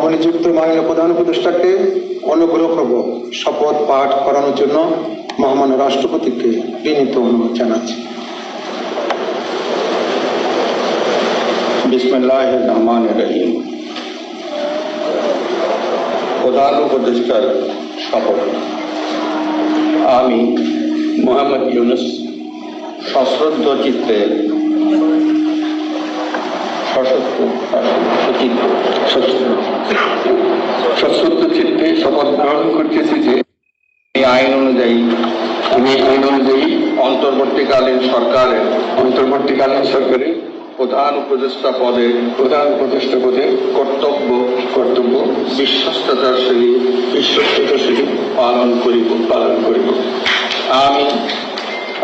নবনিযুক্ত মাননীয় প্রধান উপদেষ্টাকে অনুগ্রহপূর্বক শপথ পাঠ করানোর জন্য মহামান্য রাষ্ট্রপতিকে বিনীত অনুরোধ জানাচ্ছি। বিসমিল্লাহির রহমানির রহিম। প্রধান উপদেষ্টার শপথ। আমি মোহাম্মদ ইউনুস সশ্রদ্ধ চিত্তে শপথ গ্রহণ করতেছি যে আইন অনুযায়ী অন্তর্বর্তীকালীন সরকারের প্রধান উপদেষ্টা পদে কর্তব্য বিশ্বস্ততার সহিত পালন করিব।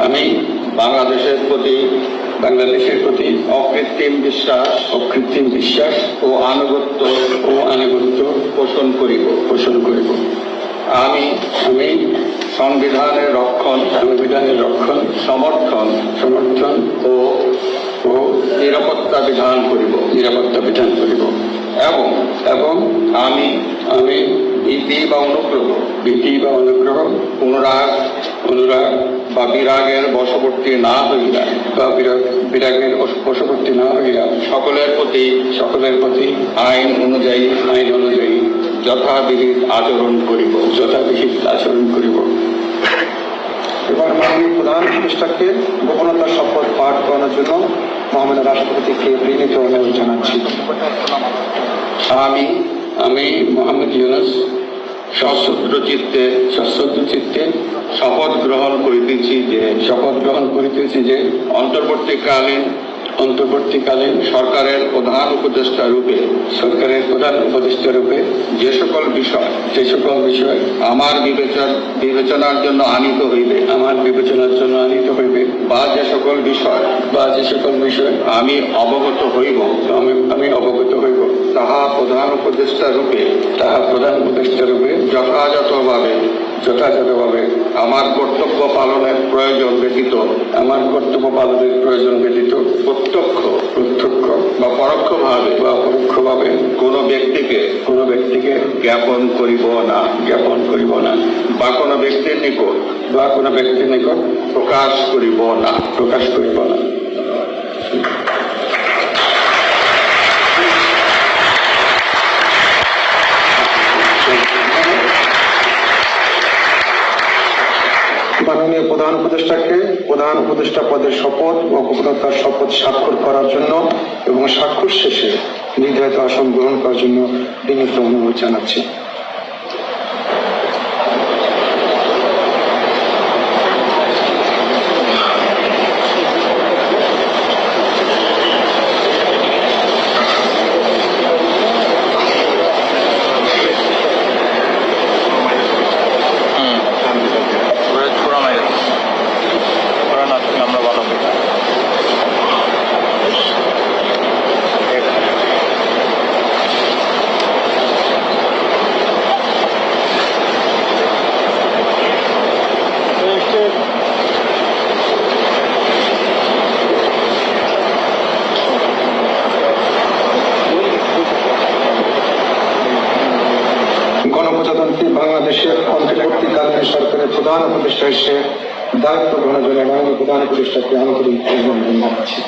আমি বাংলাদেশের প্রতি অকৃত্রিম বিশ্বাস ও আনুগত্য পোষণ করিব। আমি সংবিধানের রক্ষণ সমর্থন ও নিরাপত্তা বিধান করিব এবং আমি ভীতি বা অনুগ্রহ অনুরাগ বা বিরাগের বশবর্তী না হইয়া সকলের প্রতি আইন অনুযায়ী যথাবিহিত আচরণ করিব। এবার মাননীয় প্রধান উপদেষ্টাকে গোপনতার শপথ পাঠ করানোর জন্য মহামান্য রাষ্ট্রপতিকে বিনীত অনুরোধ জানাচ্ছি। আমি মোহাম্মদ ইউনুস সশ্রদ্ধ চিত্তে শপথ গ্রহণ করিতেছি যে অন্তর্বর্তীকালীন সরকারের প্রধান উপদেষ্টা রূপে যে সকল বিষয় আমার বিবেচনার জন্য আনিত হইবে বা যে সকল বিষয় আমি অবগত হইব তাহা প্রধান উপদেষ্টা রূপে যথাযথভাবে আমার কর্তব্য পালনের প্রয়োজন ব্যতীত প্রত্যক্ষ বা পরোক্ষভাবে কোনো ব্যক্তিকে জ্ঞাপন করিব না বা কোনো ব্যক্তির নিকট প্রকাশ করিব না। মাননীয় প্রধান উপদেষ্টাকে প্রধান উপদেষ্টা পদের শপথ ও গোপনতার শপথ স্বাক্ষর করার জন্য এবং স্বাক্ষর শেষে নির্ধারিত আসন গ্রহণ করার জন্য বিনীত অনুরোধ জানাচ্ছি। গণপ্রজাতন্ত্রী বাংলাদেশের অন্তর্বর্তীকালীন সরকারের প্রধান উপদেষ্টা হিসেবে দায়িত্ব গ্রহণের জন্য মাননীয় প্রধান উপদেষ্টাকে আন্তরিক অভিনন্দন জানাচ্ছি।